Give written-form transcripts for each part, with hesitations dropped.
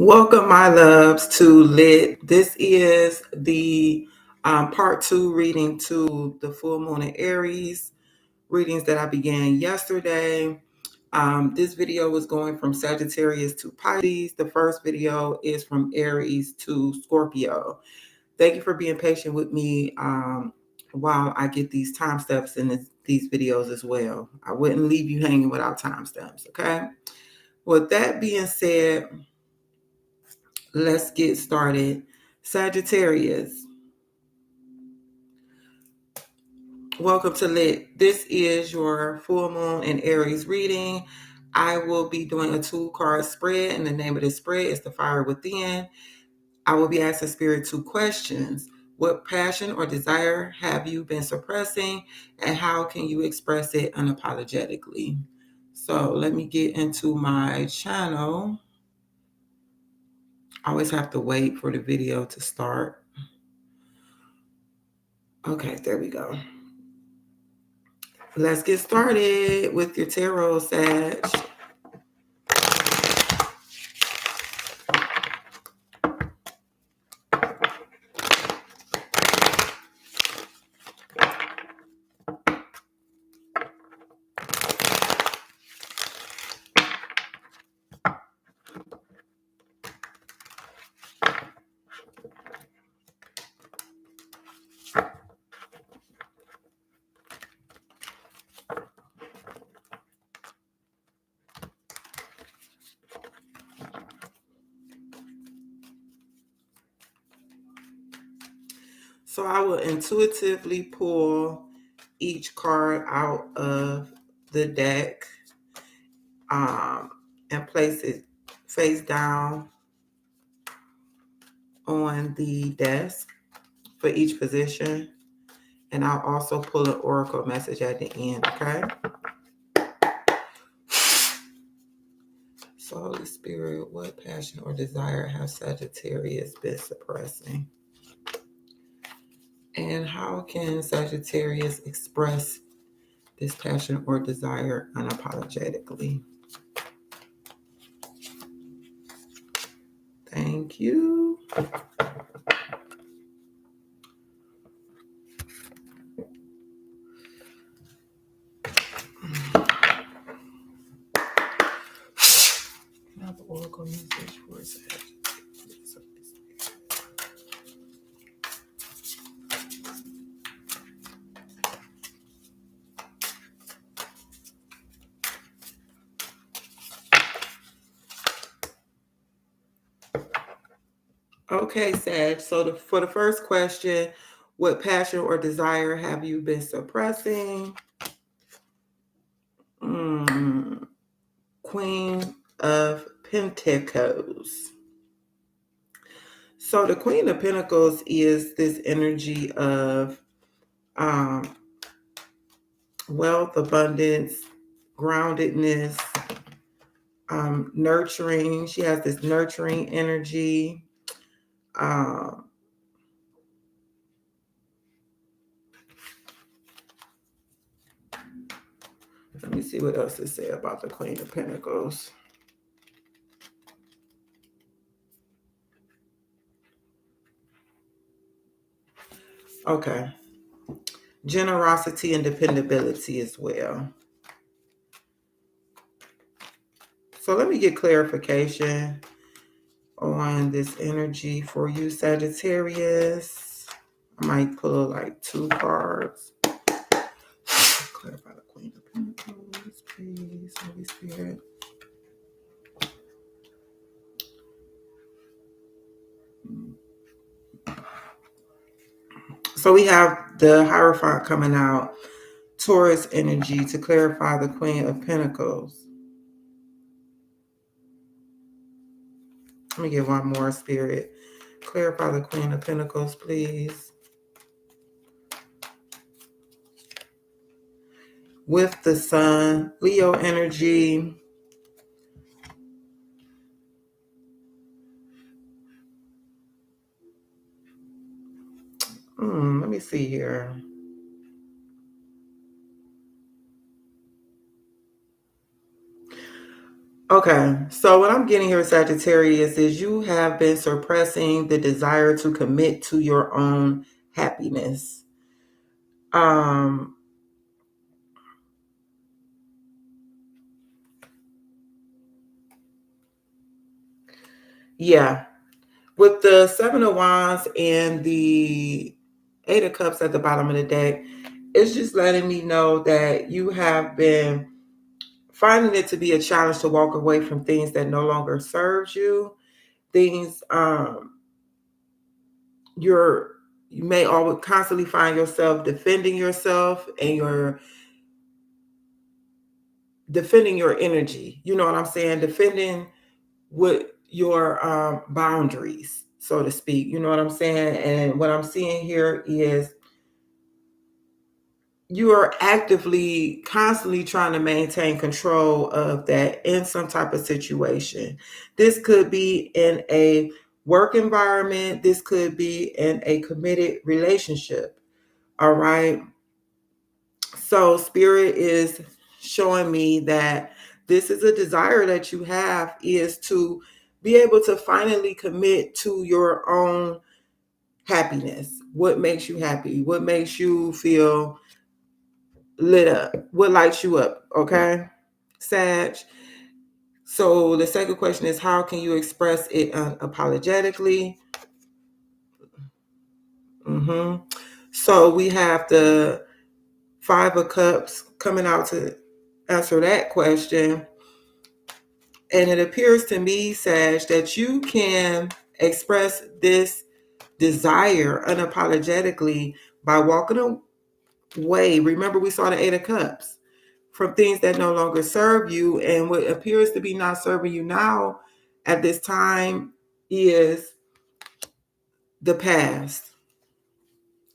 Welcome, my loves, to Lit. This is the part 2 reading to the full moon in Aries, readings that I began yesterday. This video was going from Sagittarius to Pisces. The first video is from Aries to Scorpio. Thank you for being patient with me while I get these time steps in these videos as well. I wouldn't leave you hanging without time steps, okay? With that being said, let's get started. Sagittarius, welcome to Lit. This is your full moon and Aries reading. I will be doing a 2-card spread, and the name of the spread is The Fire Within. I will be asking Spirit 2 questions. What passion or desire have you been suppressing, and how can you express it unapologetically? So let me get into my channel. I always have to wait for the video to start. Okay, there we go. Let's get started with your tarot, Sag. So I will intuitively pull each card out of the deck and place it face down on the desk for each position. And I'll also pull an oracle message at the end, okay? So Holy Spirit, what passion or desire have Sagittarius been suppressing? And how can Sagittarius express this passion or desire unapologetically? Thank you. Another oracle message for Sagittarius. Okay, Sag. So for the first question, what passion or desire have you been suppressing? Queen of Pentacles. So the Queen of Pentacles is this energy of wealth, abundance, groundedness, nurturing. She has this nurturing energy. Let me see what else to say about the Queen of Pentacles. Okay. Generosity and dependability as well. So let me get clarification on this energy for you, Sagittarius. I might pull like 2 cards. Clarify the Queen of Pentacles, please, Holy Spirit. So we have the Hierophant coming out, Taurus energy, to clarify the Queen of Pentacles. Let me get one more, Spirit. Clarify the Queen of Pentacles, please. With the Sun, Leo energy. Let me see here. Okay, so what I'm getting here, Sagittarius, is you have been suppressing the desire to commit to your own happiness. Um, yeah, with the Seven of Wands and the Eight of Cups at the bottom of the deck, it's just letting me know that you have been finding it to be a challenge to walk away from things that no longer serves you. Things you're you may always constantly find yourself defending yourself, and you're defending your energy. You know what I'm saying? Defending with your boundaries, so to speak. You know what I'm saying? And what I'm seeing here is you are actively, constantly trying to maintain control of that in some type of situation. This could be in a work environment, this could be in a committed relationship. All right. So, Spirit is showing me that this is a desire that you have, is to be able to finally commit to your own happiness. What makes you happy? What makes you feel lit up? What lights you up? Okay, Sag. So the second question is, how can you express it unapologetically? So we have the Five of Cups coming out to answer that question. And it appears to me, Sag, that you can express this desire unapologetically by walking away. Remember, we saw the Eight of Cups, from things that no longer serve you. And what appears to be not serving you now at this time is the past.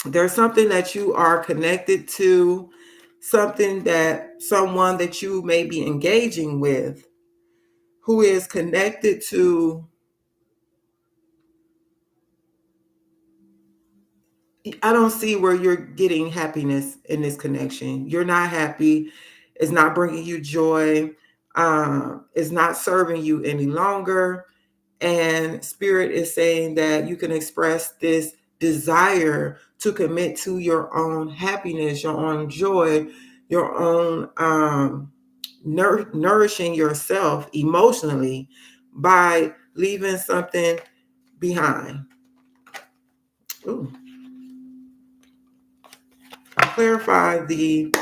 There's something that you are connected to, someone that you may be engaging with, who is connected to. I don't see where you're getting happiness in this connection. You're not happy. It's not bringing you joy. It's not serving you any longer. And Spirit is saying that you can express this desire to commit to your own happiness, your own joy, your own nourishing yourself emotionally by leaving something behind. Ooh. Clarify the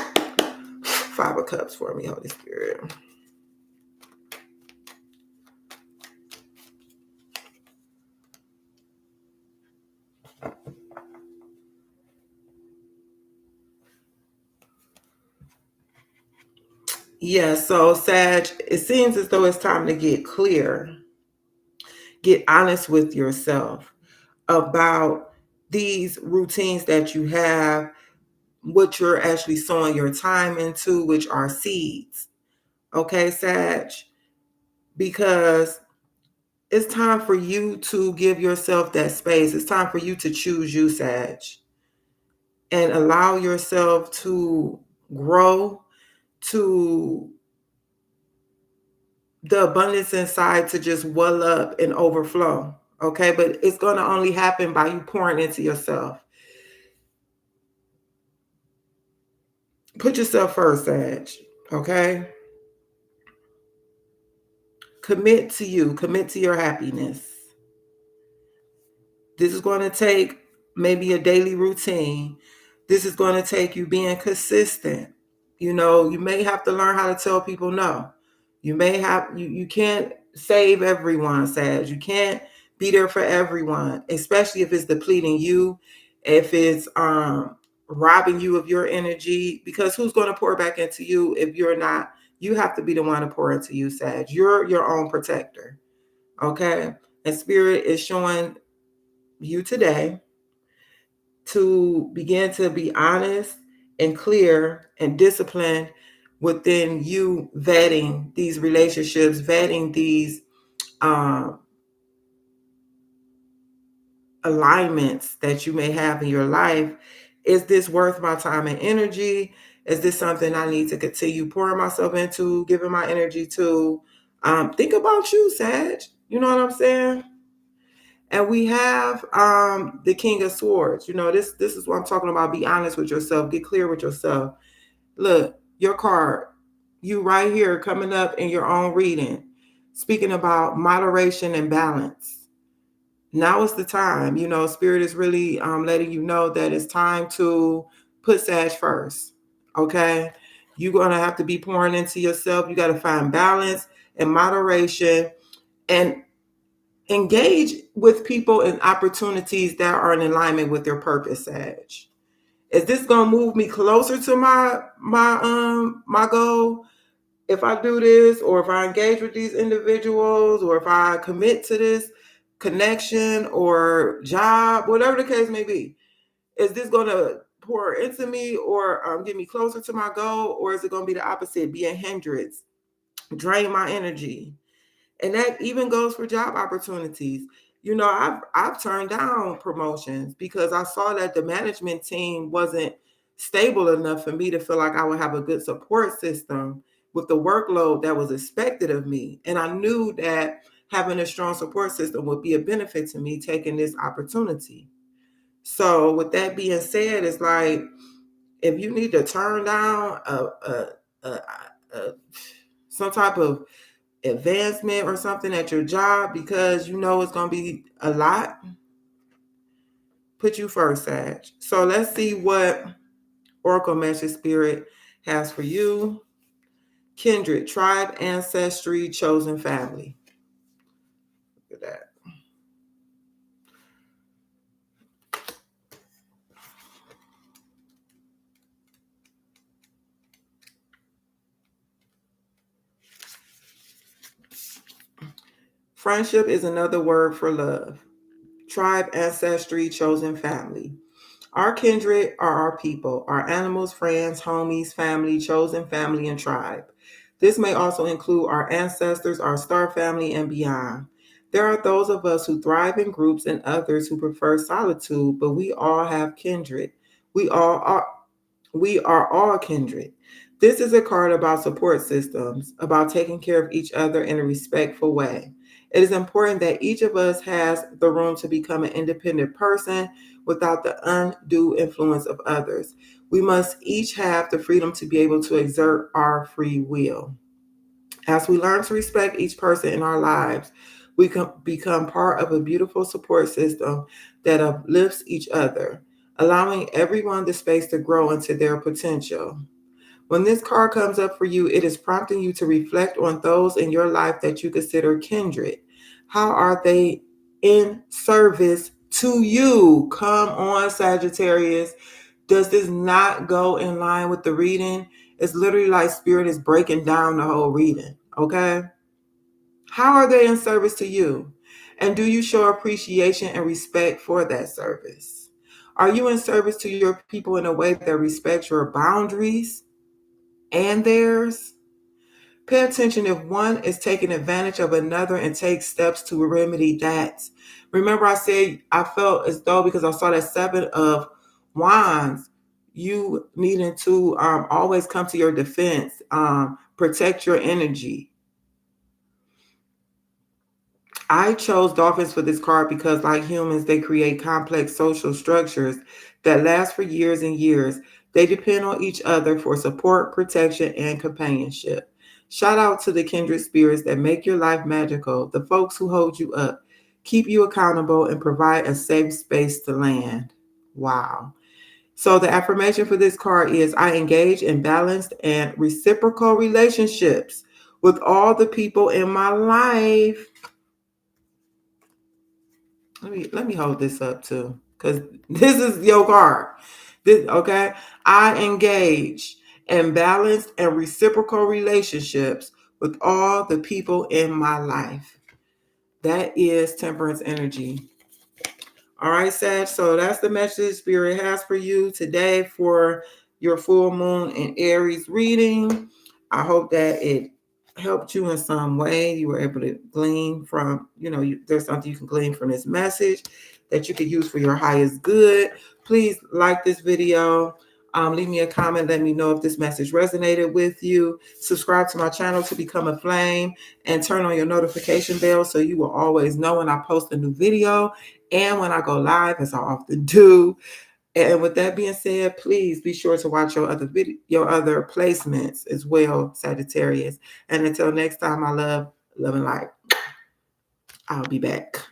Five of Cups for me, Holy Spirit. Yeah, so Sag, it seems as though it's time to get clear, get honest with yourself about these routines that you have, what you're actually sowing your time into, which are seeds. Okay, Sag? Because it's time for you to give yourself that space. It's time for you to choose you, Sag, and allow yourself to grow, to the abundance inside to just well up and overflow. Okay, but it's going to only happen by you pouring into yourself. Put yourself first, Sag. Okay, commit to you, commit to your happiness. This is going to take maybe a daily routine. This is going to take you being consistent. You know, you may have to learn how to tell people no. You can't save everyone, Sag. You can't be there for everyone, especially if it's depleting you, if it's robbing you of your energy, because who's going to pour back into you if you're not? You have to be the one to pour into you, Sag. You're your own protector. Okay? And Spirit is showing you today to begin to be honest and clear and disciplined within you, vetting these relationships, vetting these um, alignments that you may have in your life. Is this worth my time and energy? Is this something I need to continue pouring myself into, giving my energy to? Think about you, Sag. You know what I'm saying? And we have the King of Swords. You know, this is what I'm talking about. Be honest with yourself. Get clear with yourself. Look, your card, you right here coming up in your own reading, speaking about moderation and balance. Now is the time. You know, Spirit is really letting you know that it's time to put Sag first. Okay? You're going to have to be pouring into yourself. You got to find balance and moderation and engage with people and opportunities that are in alignment with your purpose, Sag. Is this gonna move me closer to my goal? If I do this, or if I engage with these individuals, or if I commit to this connection or job, whatever the case may be, is this gonna pour into me or get me closer to my goal, or is it gonna be the opposite, be a hindrance, drain my energy? And that even goes for job opportunities. You know, I've turned down promotions because I saw that the management team wasn't stable enough for me to feel like I would have a good support system with the workload that was expected of me. And I knew that having a strong support system would be a benefit to me taking this opportunity. So with that being said, it's like if you need to turn down a some type of advancement or something at your job because you know it's going to be a lot, put you first, Sag. So let's see what Oracle Message Spirit has for you. Kindred, tribe, ancestry, chosen family. Look at that. Friendship is another word for love. Tribe, ancestry, chosen family. Our kindred are our people, our animals, friends, homies, family, chosen family, and tribe. This may also include our ancestors, our star family, and beyond. There are those of us who thrive in groups and others who prefer solitude, but we all have kindred. We all are we are all kindred. This is a card about support systems, about taking care of each other in a respectful way. It is important that each of us has the room to become an independent person without the undue influence of others. We must each have the freedom to be able to exert our free will. As we learn to respect each person in our lives, we can become part of a beautiful support system that uplifts each other, allowing everyone the space to grow into their potential. When this card comes up for you, it is prompting you to reflect on those in your life that you consider kindred. How are they in service to you? Come on, Sagittarius. Does this not go in line with the reading? It's literally like Spirit is breaking down the whole reading, okay? How are they in service to you? And do you show appreciation and respect for that service? Are you in service to your people in a way that respects your boundaries and theirs? Pay attention if one is taking advantage of another and take steps to remedy that. Remember, I said I felt as though because I saw that Seven of Wands, you needing to always come to your defense, protect your energy. I chose dolphins for this card because, like humans, they create complex social structures that last for years and years. They depend on each other for support, protection, and companionship. Shout out to the kindred spirits that make your life magical, the folks who hold you up, keep you accountable, and provide a safe space to land. Wow. So, the affirmation for this card is I engage in balanced and reciprocal relationships with all the people in my life. Let me hold this up too, because this is your card. This okay. I engage in balanced and reciprocal relationships with all the people in my life. That is temperance energy. All right, Sag. So that's the message Spirit has for you today for your full moon and Aries reading. I hope that it helped you in some way. You were able to glean from, there's something you can glean from this message that you could use for your highest good. Please like this video. Leave me a comment. Let me know if this message resonated with you. Subscribe to my channel to become a flame and turn on your notification bell so you will always know when I post a new video and when I go live, as I often do. And with that being said, please be sure to watch your other placements as well, Sagittarius. And until next time, I love and light. I'll be back.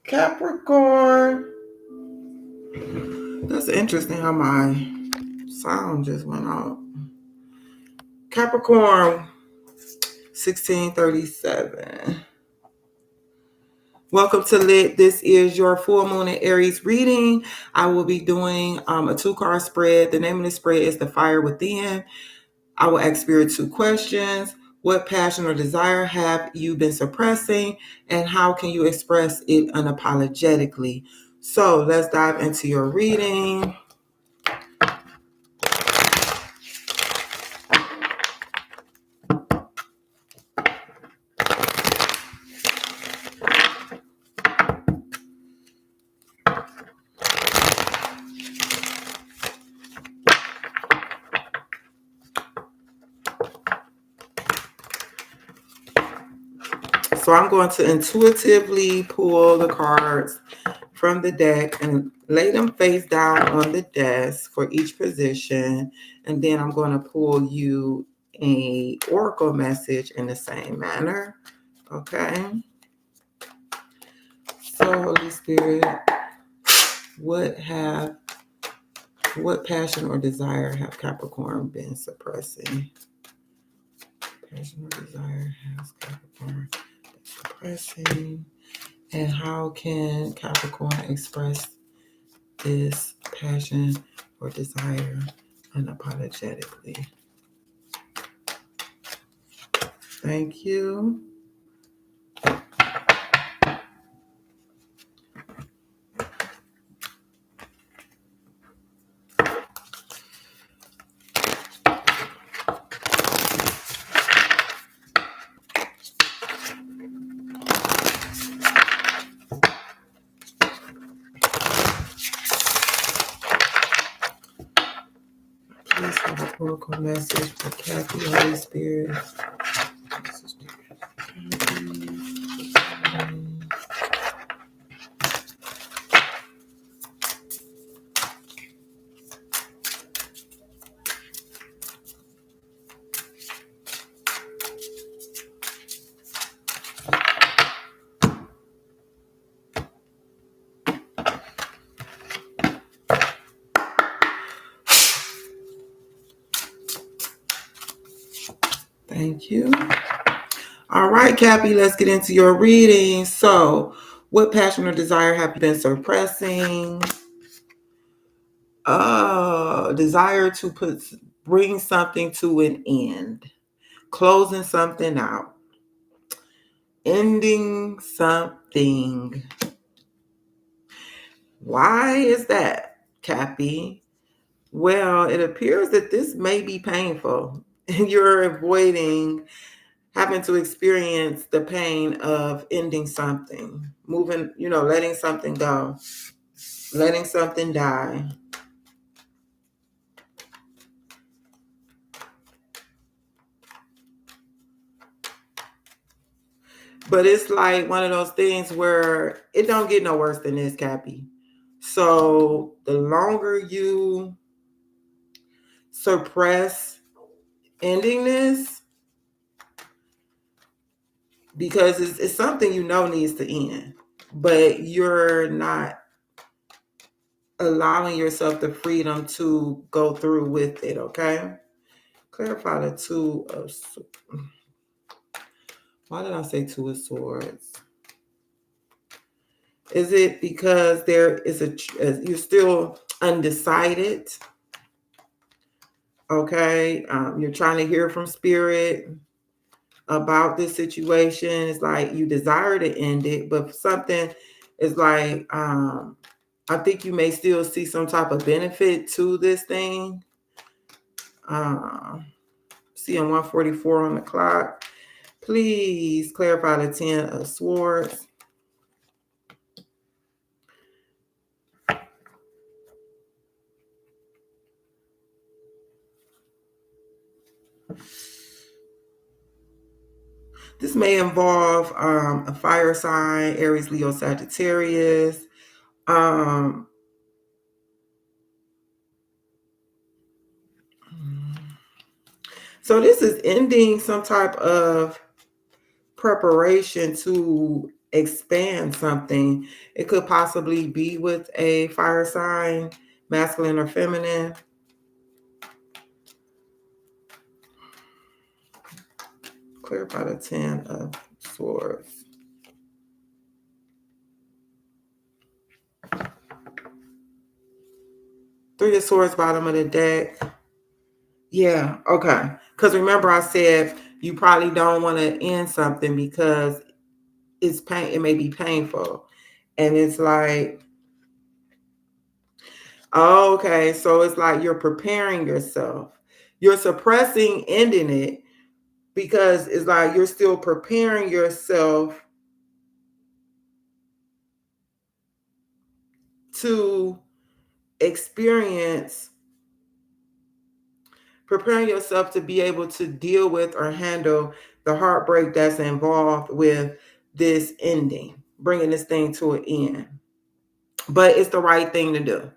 Capricorn. That's interesting how my sound just went off. Capricorn 1637. Welcome to Lit. This is your full moon and Aries reading. I will be doing a 2-card spread. The name of the spread is The Fire Within. I will ask Spirit 2 questions. What passion or desire have you been suppressing? And how can you express it unapologetically? So let's dive into your reading. So I'm going to intuitively pull the cards from the deck and lay them face down on the desk for each position. And then I'm going to pull you a oracle message in the same manner. Okay. So Holy Spirit, what passion or desire have Capricorn been suppressing? Passion or desire has Capricorn been suppressing? And how can Capricorn express this passion or desire unapologetically? Thank you. Please have an oracle message for Kathy, Holy Spirit. Thank you. All right, Cappy, let's get into your reading. So, what passion or desire have you been suppressing? Desire to bring something to an end, closing something out, ending something. Why is that, Cappy? Well, it appears that this may be painful and you're avoiding having to experience the pain of ending something, moving, letting something go, letting something die. But it's like one of those things where it don't get no worse than this, Cappy. So the longer you suppress ending this, because it's something you know needs to end, but you're not allowing yourself the freedom to go through with it, okay? Clarify the two of... Why did I say two of swords? Is it because there is you're still undecided? Okay, you're trying to hear from spirit about this situation. It's like you desire to end it, but something is like, I think you may still see some type of benefit to this thing. See, on 144 on the clock. Please clarify the 10 of swords. This may involve a fire sign, Aries, Leo, Sagittarius. So this is ending some type of preparation to expand something. It could possibly be with a fire sign, masculine or feminine. Clarify the 10 of swords. Three of swords, bottom of the deck. Yeah, okay. Because remember I said you probably don't want to end something because it's pain. It may be painful. And it's like, okay, so it's like you're preparing yourself. You're suppressing ending it because it's like you're still preparing yourself to experience, preparing yourself to be able to deal with or handle the heartbreak that's involved with this ending, bringing this thing to an end. But it's the right thing to do.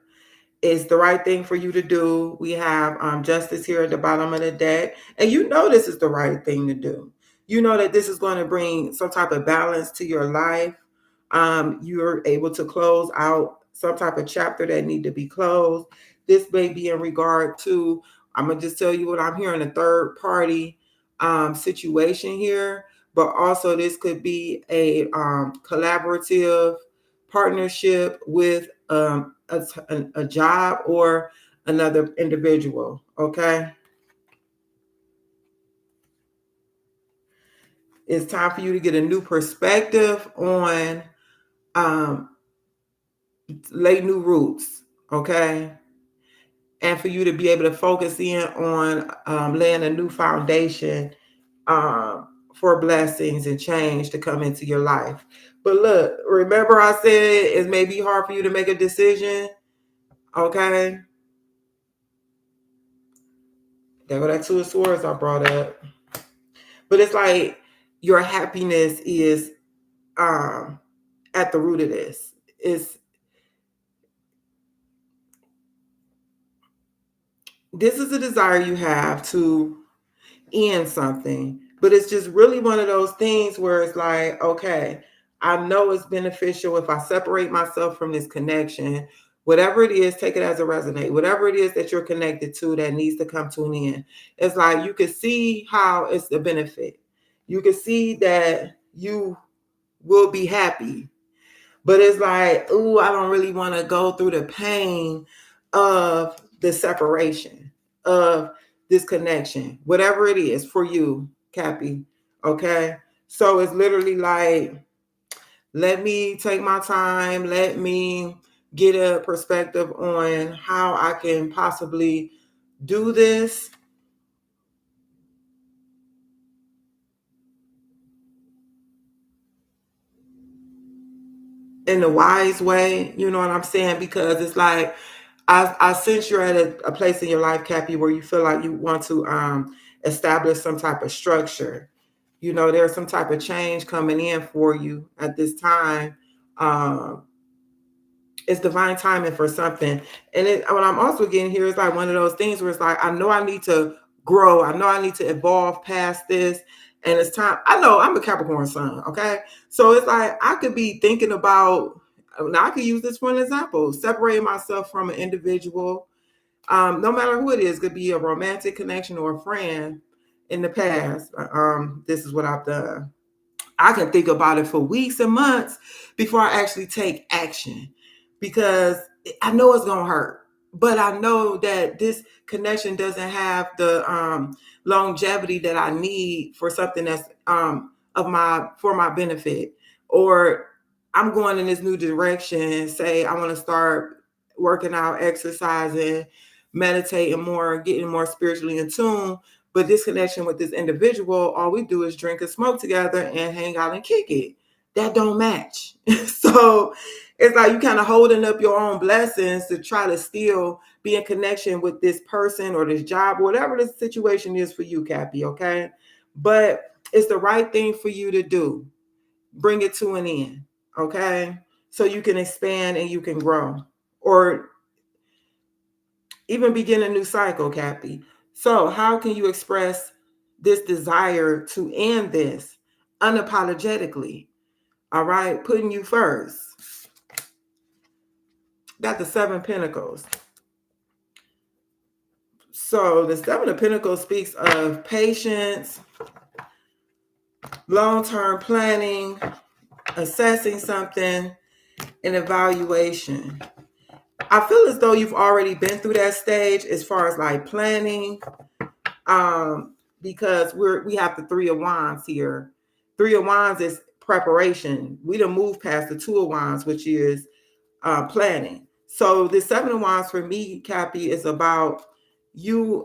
It's the right thing for you to do. We have justice here at the bottom of the deck. And you know this is the right thing to do. You know that this is going to bring some type of balance to your life. You're able to close out some type of chapter that need to be closed. This may be in regard to, I'm going to just tell you what I'm hearing, a third party situation here. But also this could be a collaborative partnership with a job or another individual, okay? It's time for you to get a new perspective on lay new roots, okay? And for you to be able to focus in on laying a new foundation for blessings and change to come into your life. But look, remember I said it may be hard for you to make a decision, okay? There go that two of swords I brought up. But it's like your happiness is at the root of this. This is a desire you have to end something, but it's just really one of those things where it's like, okay, I know it's beneficial if I separate myself from this connection. Whatever it is, take it as a resonate. Whatever it is that you're connected to that needs to come to an end. It's like you can see how it's a benefit. You can see that you will be happy. But it's like, ooh, I don't really want to go through the pain of the separation, of this connection, whatever it is for you, Cappy. Okay. So it's literally like, let me take my time. Let me get a perspective on how I can possibly do this in a wise way. You know what I'm saying? Because it's like, I sense you're at a place in your life, Cappy, where you feel like you want to establish some type of structure. There's some type of change coming in for you at this time. Um, it's divine timing for something. And what I'm also getting here is like one of those things where it's like, I know I need to grow. I know I need to evolve past this. And it's time. I know I'm a Capricorn sun. Okay. So it's like, I could be thinking about, now I could use this for an example, separating myself from an individual. No matter who it is, could be a romantic connection or a friend in the past. This is what I've done. I can think about it for weeks and months before I actually take action because I know it's going to hurt. But I know that this connection doesn't have the longevity that I need for something that's for my benefit. Or I'm going in this new direction. Say I want to start working out, exercising, meditating more, getting more spiritually in tune. But this connection with this individual, all we do is drink and smoke together and hang out and kick it. That don't match. So it's like you kind of holding up your own blessings to try to still be in connection with this person or this job, whatever the situation is for you, Cappy, okay? But it's the right thing for you to do. Bring it to an end, okay? So you can expand and you can grow. Or even begin a new cycle, Cappy. So, how can you express this desire to end this unapologetically? All right, putting you first. Got the Seven Pentacles. So, the Seven of Pentacles speaks of patience, long term planning, assessing something, and evaluation. I feel as though you've already been through that stage as far as like planning, because we have the Three of Wands here. Three of Wands is preparation. We done moved past the Two of Wands, which is planning. So the Seven of Wands for me, Cappy, is about you.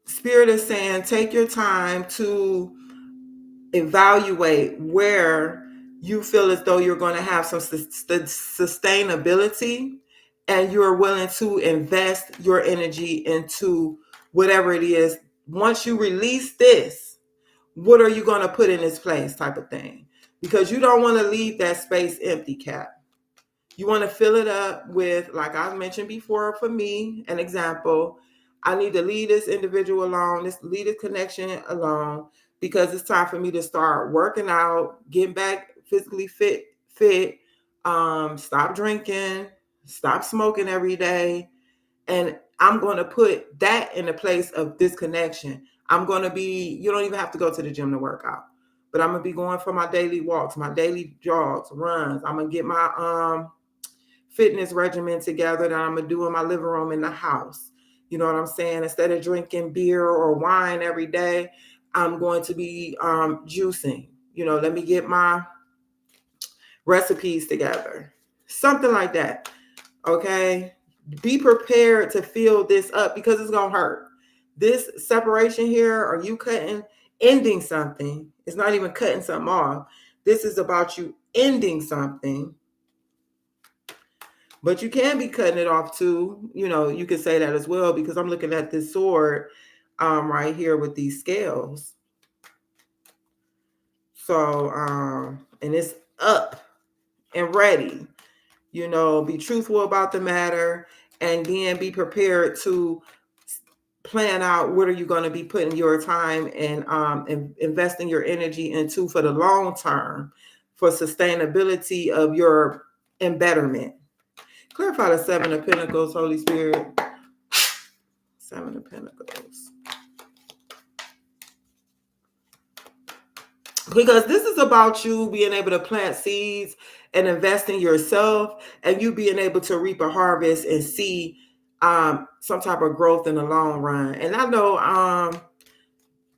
Spirit is saying, take your time to evaluate where you feel as though you're going to have some sustainability and you're willing to invest your energy into whatever it is. Once you release this, what are you going to put in its place type of thing? Because you don't want to leave that space empty, Cap. You want to fill it up with, like I've mentioned before, for me, an example, I need to leave this individual alone, leave this connection alone, because it's time for me to start working out, getting back physically fit, stop drinking, stop smoking every day. And I'm going to put that in the place of this connection. I'm going to be, you don't even have to go to the gym to work out, but I'm going to be going for my daily walks, my daily jogs, runs. I'm going to get my fitness regimen together that I'm going to do in my living room in the house. You know what I'm saying? Instead of drinking beer or wine every day, I'm going to be juicing. Let me get my recipes together. Something like that. Okay? Be prepared to fill this up because it's going to hurt. This separation here, or you ending something, it's not even cutting something off. This is about you ending something. But you can be cutting it off too. You could say that as well, because I'm looking at this sword right here with these scales. So, and it's up and ready. Be truthful about the matter, and then be prepared to plan out what are you going to be putting your time and investing your energy into for the long term, for sustainability of your embetterment. Clarify the Seven of Pentacles, Holy Spirit. Seven of Pentacles. Because this is about you being able to plant seeds and invest in yourself, and you being able to reap a harvest and see some type of growth in the long run. And I know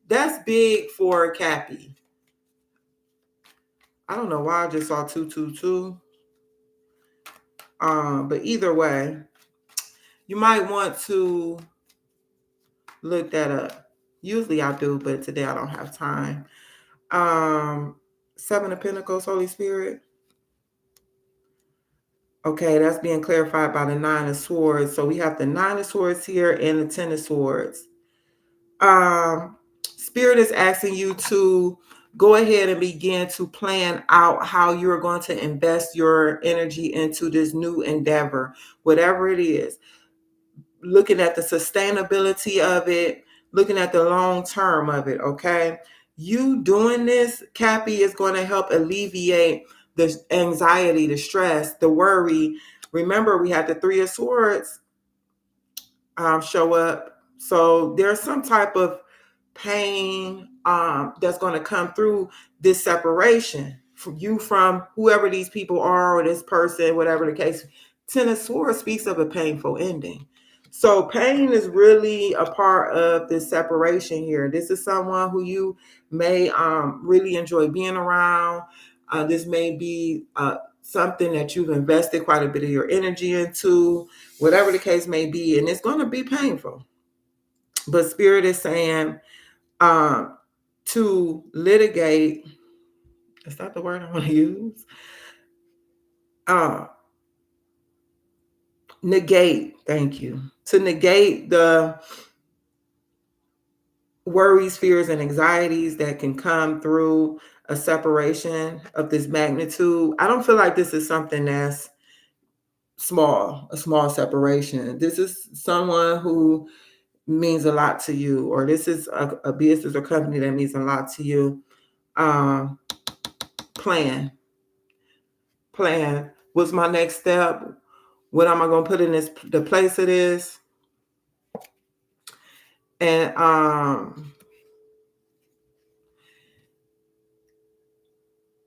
that's big for Cappy. I don't know why I just saw 222. But either way, you might want to look that up. Usually I do, but today I don't have time. Seven of Pentacles, Holy Spirit. Okay, that's being clarified by the Nine of Swords. So we have the Nine of Swords here and the Ten of Swords. Spirit is asking you to go ahead and begin to plan out how you're going to invest your energy into this new endeavor, whatever it is. Looking at the sustainability of it, looking at the long term of it, okay? You doing this, Cappy, is going to help alleviate the anxiety, the stress, the worry. Remember, we had the Three of Swords show up. So there's some type of pain that's going to come through this separation from you, from whoever these people are, or this person, whatever the case. Ten of Swords speaks of a painful ending. So pain is really a part of this separation here. This is someone who you may really enjoy being around. This may be something that you've invested quite a bit of your energy into, whatever the case may be, and it's going to be painful. But Spirit is saying to litigate, is that the word I want to use? Negate, thank you. To negate the worries, fears, and anxieties that can come through a separation of this magnitude. I don't feel like this is something that's a small separation. This is someone who means a lot to you, or this is a business or company that means a lot to you. Plan. What's my next step? What am I going to put in the place of this? And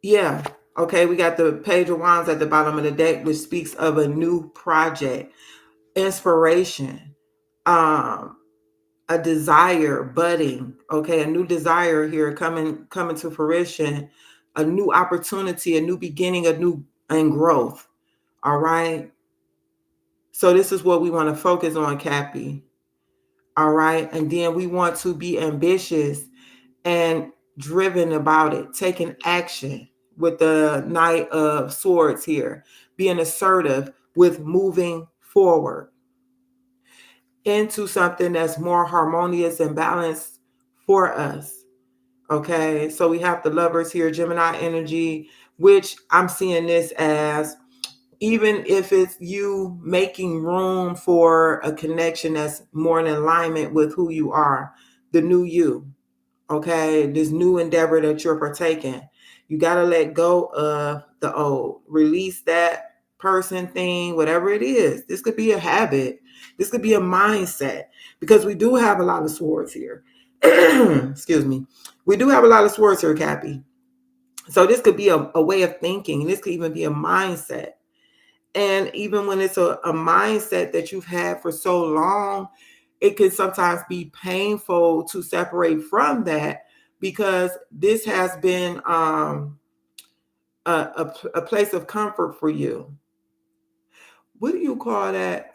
yeah, okay, we got the Page of Wands at the bottom of the deck, which speaks of a new project, inspiration, a desire budding, okay, a new desire here coming to fruition, a new opportunity, a new beginning, and growth. All right. So this is what we want to focus on, Cappy. All right. And then we want to be ambitious and driven about it, taking action with the Knight of Swords here, being assertive with moving forward into something that's more harmonious and balanced for us. Okay, so we have the Lovers here, Gemini energy, which I'm seeing this as, even if it's you making room for a connection that's more in alignment with who you are, the new you, okay, this new endeavor that you're partaking, you got to let go of the old, release that person, thing, whatever it is. This could be a habit, this could be a mindset, because we do have a lot of swords here. Excuse me. We do have a lot of swords here, Cappy. So this could be a way of thinking. This could even be a mindset. And even when it's a mindset that you've had for so long, it can sometimes be painful to separate from that, because this has been a place of comfort for you. What do you call that?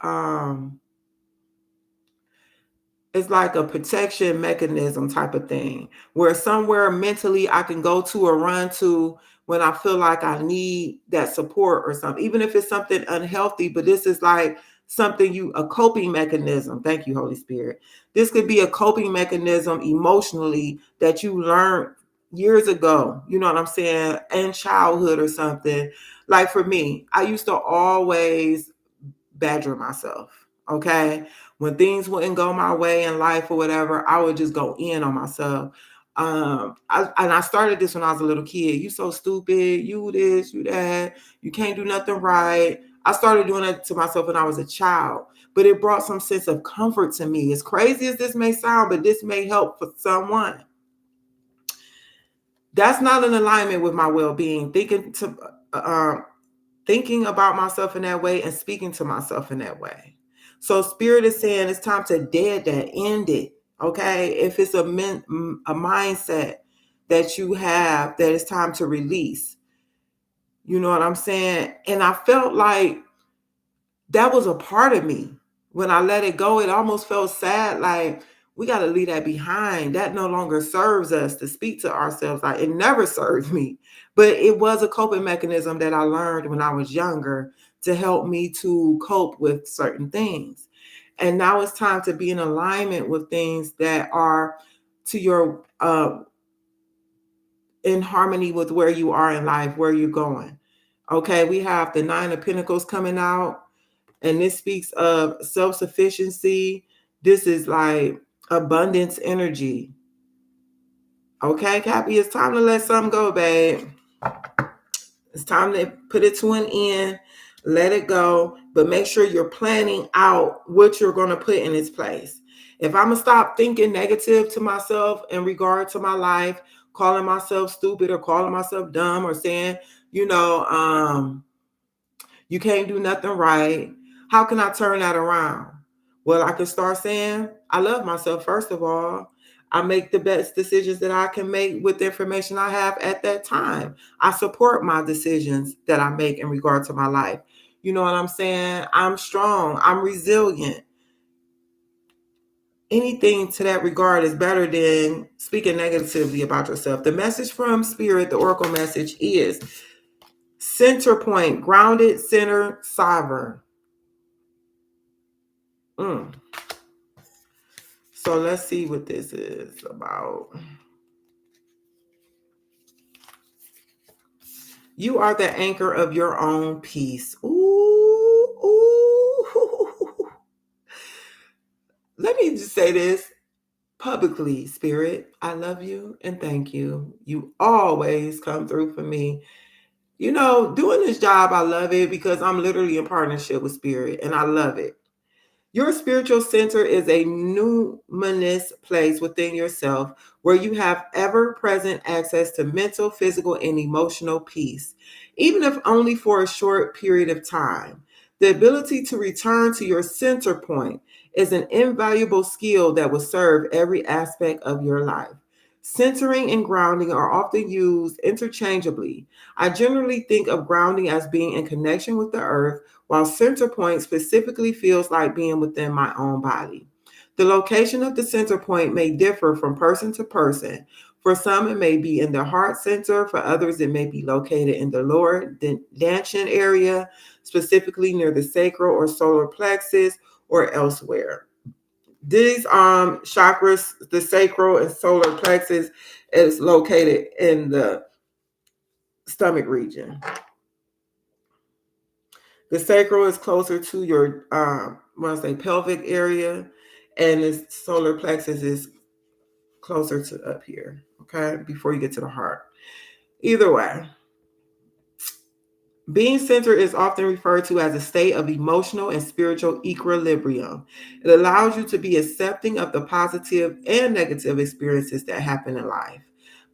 It's like a protection mechanism type of thing, where somewhere mentally I can go to or run to when I feel like I need that support or something, even if it's something unhealthy. But this is like something a coping mechanism. Thank you, Holy Spirit. This could be a coping mechanism emotionally that you learned years ago, you know what I'm saying, in childhood or something. Like for me, I used to always badger myself. Okay. When things wouldn't go my way in life or whatever, I would just go in on myself. I started this when I was a little kid. You so stupid, you this, you that, you can't do nothing right. I started doing it to myself when I was a child, but it brought some sense of comfort to me. As crazy as this may sound, but this may help for someone. That's not in alignment with my well-being. Thinking about myself in that way and speaking to myself in that way. So Spirit is saying it's time to dead that, end it. Okay. If it's a mindset that you have that it's time to release, you know what I'm saying? And I felt like that was a part of me. When I let it go, it almost felt sad. Like, we got to leave that behind. That no longer serves us to speak to ourselves. Like, it never served me, but it was a coping mechanism that I learned when I was younger to help me to cope with certain things. And now it's time to be in alignment with things that are to your in harmony with where you are in life, where you're going. Okay, we have the Nine of Pentacles coming out, and this speaks of self-sufficiency. This is like abundance energy. Okay, Cappy, it's time to let something go, babe. It's time to put it to an end, let it go, but make sure you're planning out what you're going to put in its place. If I'm going to stop thinking negative to myself in regard to my life, calling myself stupid or calling myself dumb or saying, you can't do nothing right, how can I turn that around? Well, I can start saying, I love myself, first of all. I make the best decisions that I can make with the information I have at that time. I support my decisions that I make in regard to my life. You know what I'm saying? I'm strong. I'm resilient. Anything to that regard is better than speaking negatively about yourself. The message from Spirit, the Oracle message is center point, grounded, centered, sovereign. So let's see what this is about. You are the anchor of your own peace. Ooh, ooh. Let me just say this publicly, Spirit. I love you and thank you. You always come through for me. Doing this job, I love it because I'm literally in partnership with Spirit and I love it. Your spiritual center is a numinous place within yourself where you have ever-present access to mental, physical, and emotional peace, even if only for a short period of time. The ability to return to your center point is an invaluable skill that will serve every aspect of your life. Centering and grounding are often used interchangeably. I generally think of grounding as being in connection with the earth, while center point specifically feels like being within my own body. The location of the center point may differ from person to person. For some, it may be in the heart center. For others, it may be located in the lower dantian area, specifically near the sacral or solar plexus or elsewhere. These chakras, the sacral and solar plexus, is located in the stomach region. The sacral is closer to your, pelvic area, and the solar plexus is closer to up here, okay, before you get to the heart. Either way, being centered is often referred to as a state of emotional and spiritual equilibrium. It allows you to be accepting of the positive and negative experiences that happen in life.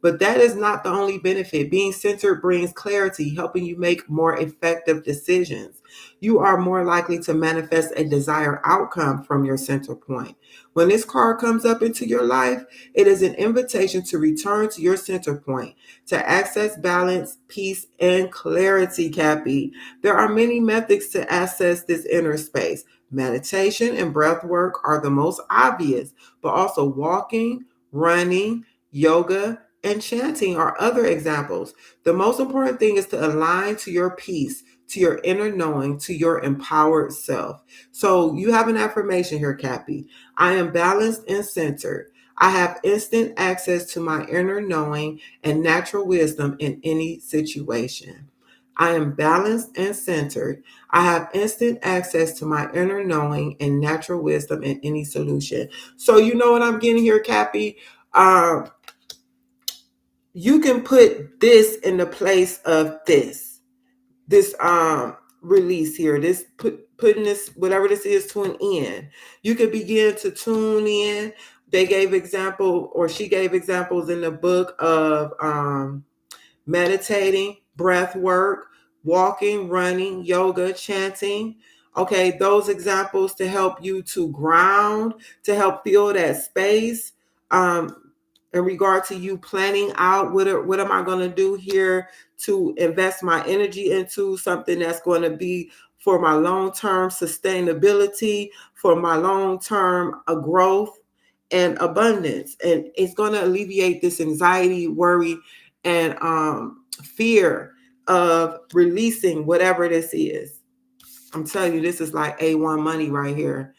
But that is not the only benefit. Being centered brings clarity, helping you make more effective decisions. You are more likely to manifest a desired outcome from your center point. When this card comes up into your life, it is an invitation to return to your center point, to access balance, peace, and clarity, Cappy. There are many methods to access this inner space. Meditation and breath work are the most obvious, but also walking, running, yoga, and chanting are other examples. The most important thing is to align to your peace, to your inner knowing, to your empowered self. So you have an affirmation here, Cappy. I am balanced and centered. I have instant access to my inner knowing and natural wisdom in any situation. I am balanced and centered. I have instant access to my inner knowing and natural wisdom in any solution. So you know what I'm getting here, Cappy? You can put this in the place of this release here, this putting this, whatever this is, to an end. You could begin to tune in. They gave example, or she gave examples in the book of meditating, breath work, walking, running, yoga, chanting. Okay, those examples to help you to ground, to help fill that space. In regard to you planning out what am I going to do here to invest my energy into something that's going to be for my long-term sustainability, for my long-term growth and abundance. And it's going to alleviate this anxiety, worry, and fear of releasing whatever this is. I'm telling you, this is like A1 money right here.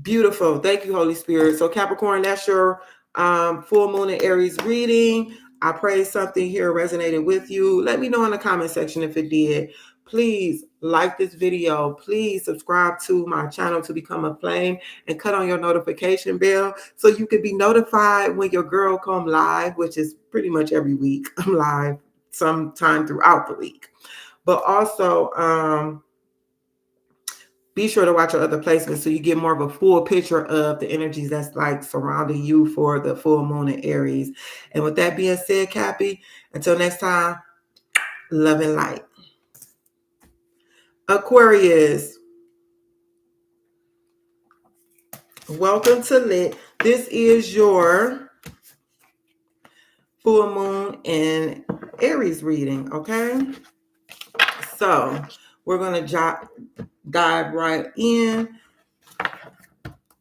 Beautiful. Thank you, Holy Spirit. So Capricorn, that's your full moon and Aries reading. I pray something here resonated with you. Let me know in the comment section if it did. Please like this video. Please subscribe to my channel to become a flame and cut on your notification bell so you can be notified when your girl come live, which is pretty much every week. I'm live sometime throughout the week. But also, be sure to watch your other placements so you get more of a full picture of the energies that's like surrounding you for the full moon in Aries. And with that being said, Cappy, until next time, love and light. Aquarius, welcome to Lit. This is your full moon in Aries reading, okay? So we're going to dive right in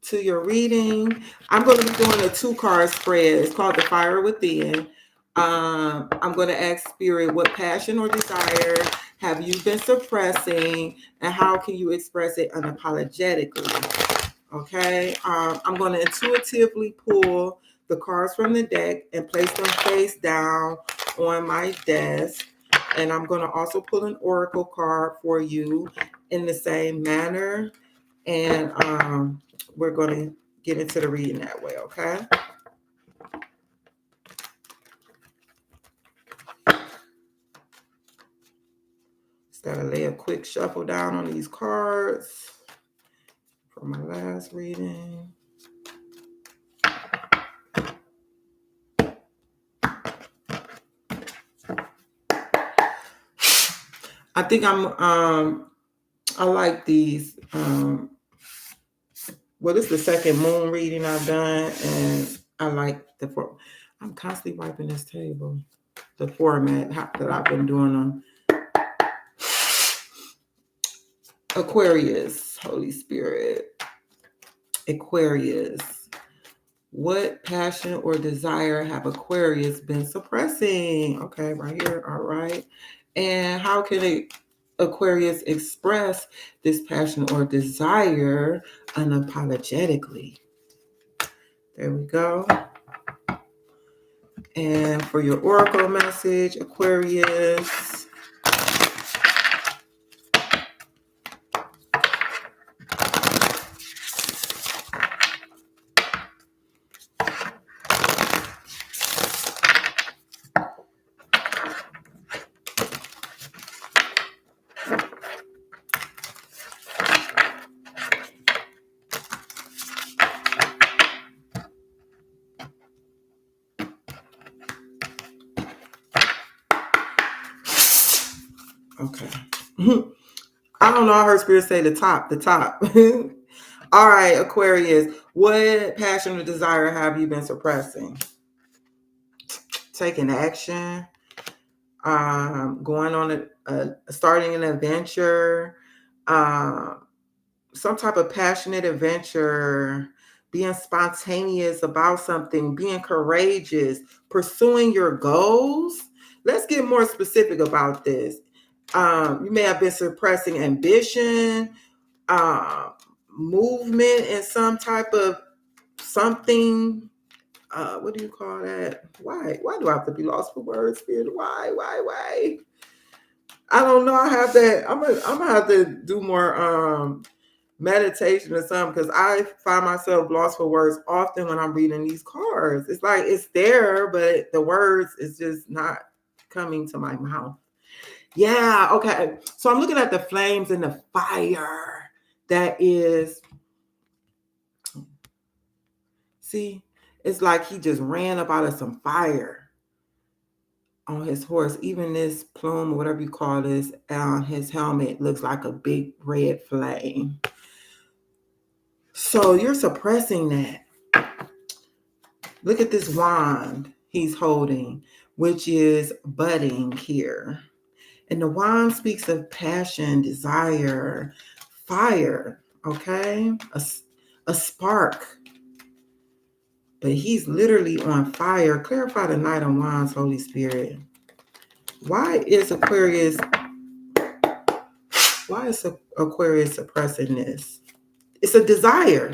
to your reading. I'm going to be doing a 2-card spread. It's called The Fire Within. I'm going to ask Spirit, what passion or desire have you been suppressing, and how can you express it unapologetically? Okay. I'm going to intuitively pull the cards from the deck and place them face down on my desk. And I'm going to also pull an oracle card for you in the same manner. And we're going to get into the reading that way, okay? Just got to lay a quick shuffle down on these cards for my last reading. I think I like these. Well, this is the second moon reading I've done, and I like I'm constantly wiping this table. The format that I've been doing them. Aquarius, Holy Spirit. Aquarius. What passion or desire have Aquarius been suppressing? Okay, right here. All right. And how can Aquarius express this passion or desire unapologetically? There we go. And for your oracle message, Aquarius. Okay. I don't know. I heard Spirit say the top. All right, Aquarius. What passion or desire have you been suppressing? Taking action, going on starting an adventure, some type of passionate adventure, being spontaneous about something, being courageous, pursuing your goals. Let's get more specific about this. You may have been suppressing ambition, movement in some type of something. What do you call that? Why do I have to be lost for words, Spirit? Why? I don't know. I have that. I'm gonna have to do more meditation or something, because I find myself lost for words often when I'm reading these cards. It's like it's there, but the words is just not coming to my mouth. Yeah, okay. So I'm looking at the flames and the fire that is, see, it's like he just ran up out of some fire on his horse. Even this plume, or whatever you call this, on his helmet looks like a big red flame. So you're suppressing that. Look at this wand he's holding, which is budding here. And the wand speaks of passion, desire, fire, okay? A spark. But he's literally on fire. Clarify the Knight of Wands, Holy Spirit. Why is Aquarius suppressing this? It's a desire.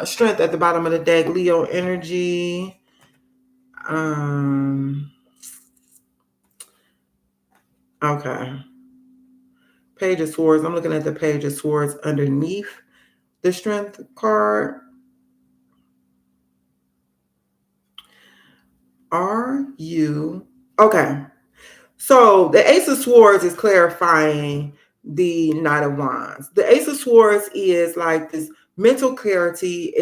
Strength at the bottom of the deck, Leo energy. Okay. Page of Swords. I'm looking at the Page of Swords underneath the Strength card. Are you okay? So the Ace of Swords is clarifying the Knight of Wands. The Ace of Swords is like this mental clarity.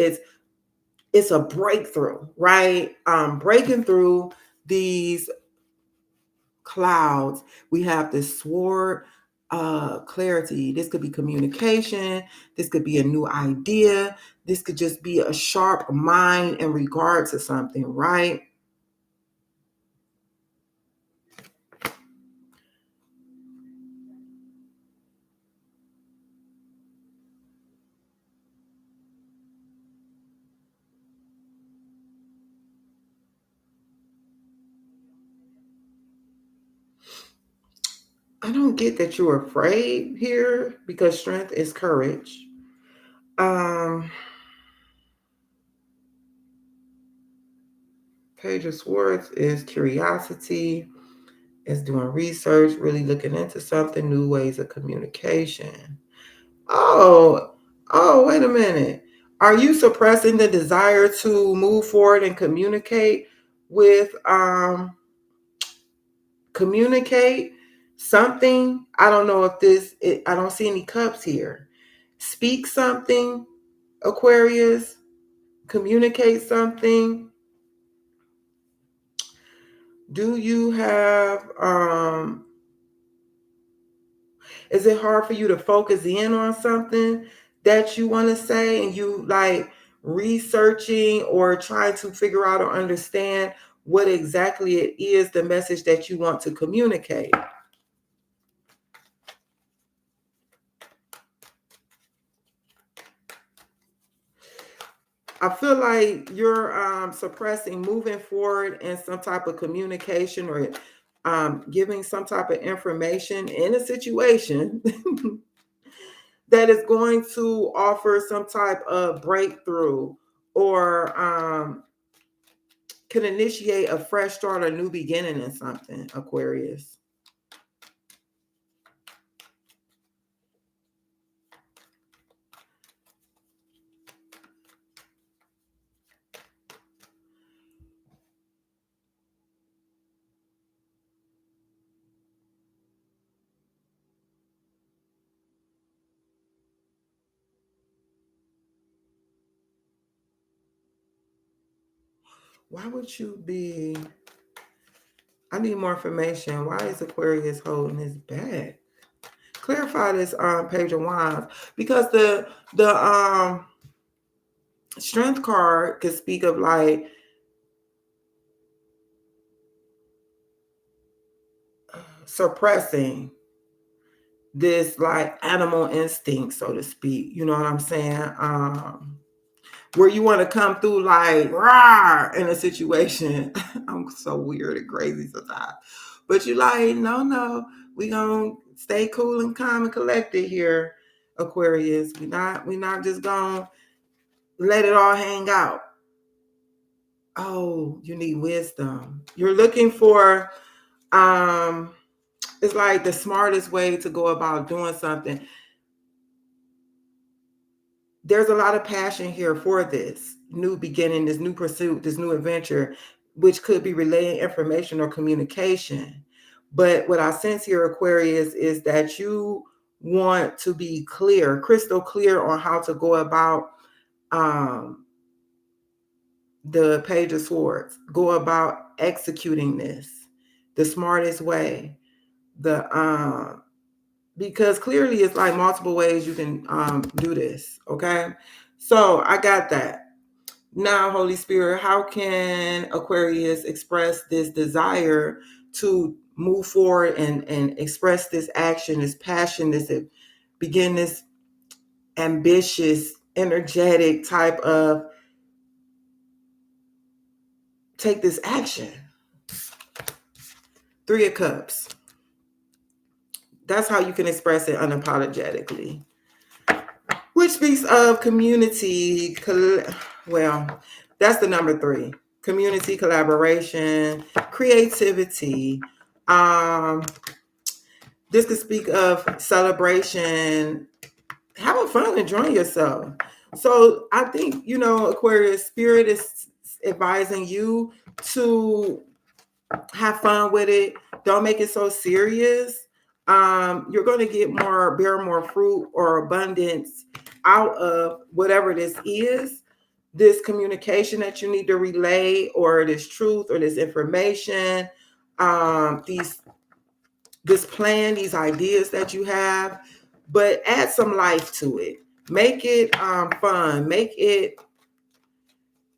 It's a breakthrough, right? Breaking through these clouds. We have this sword clarity. This could be communication. This could be a new idea. This could just be a sharp mind in regard to something, right? I don't get that you're afraid here because strength is courage. Um, Page of Swords is curiosity, is doing research, really looking into something, new ways of communication. Oh, wait a minute. Are you suppressing the desire to move forward and with communicate something? I don't know if I don't see any cups here. Speak something, Aquarius, communicate something. Do you have is it hard for you to focus in on something that you want to say and you like researching or trying to figure out or understand what exactly it is, the message that you want to communicate? I feel like you're suppressing moving forward in some type of communication or giving some type of information in a situation that is going to offer some type of breakthrough or can initiate a fresh start, a new beginning in something, Aquarius. Why would you be? I need more information. Why is Aquarius holding his back? Clarify this Page of Wands because the Strength card could speak of like suppressing this like animal instinct, so to speak. You know what I'm saying? Where you want to come through like rah in a situation. I'm so weird and crazy sometimes. But you like, no, we gonna stay cool and calm and collected here, Aquarius. We not just gonna let it all hang out. Oh, you need wisdom. You're looking for it's like the smartest way to go about doing something. There's a lot of passion here for this new beginning, this new pursuit, this new adventure, which could be relaying information or communication. But what I sense here, Aquarius, is that you want to be clear, crystal clear on how to go about um, the Page of Swords, go about executing this the smartest way. The because clearly it's like multiple ways you can do this. Okay, so I got that. Now, Holy Spirit, how can Aquarius express this desire to move forward and express this action, this passion, begin this ambitious, energetic type of take this action? Three of Cups. That's how you can express it unapologetically. Which speaks of community. Well, that's the number 3. Community, collaboration, creativity. Um, this could speak of celebration, having fun, enjoying yourself. So I think, Aquarius, spirit is advising you to have fun with it. Don't make it so serious. You're going to bear more fruit or abundance out of whatever this is, this communication that you need to relay, or this truth, or this information, this plan, these ideas that you have, but add some life to it. Make it fun. Make it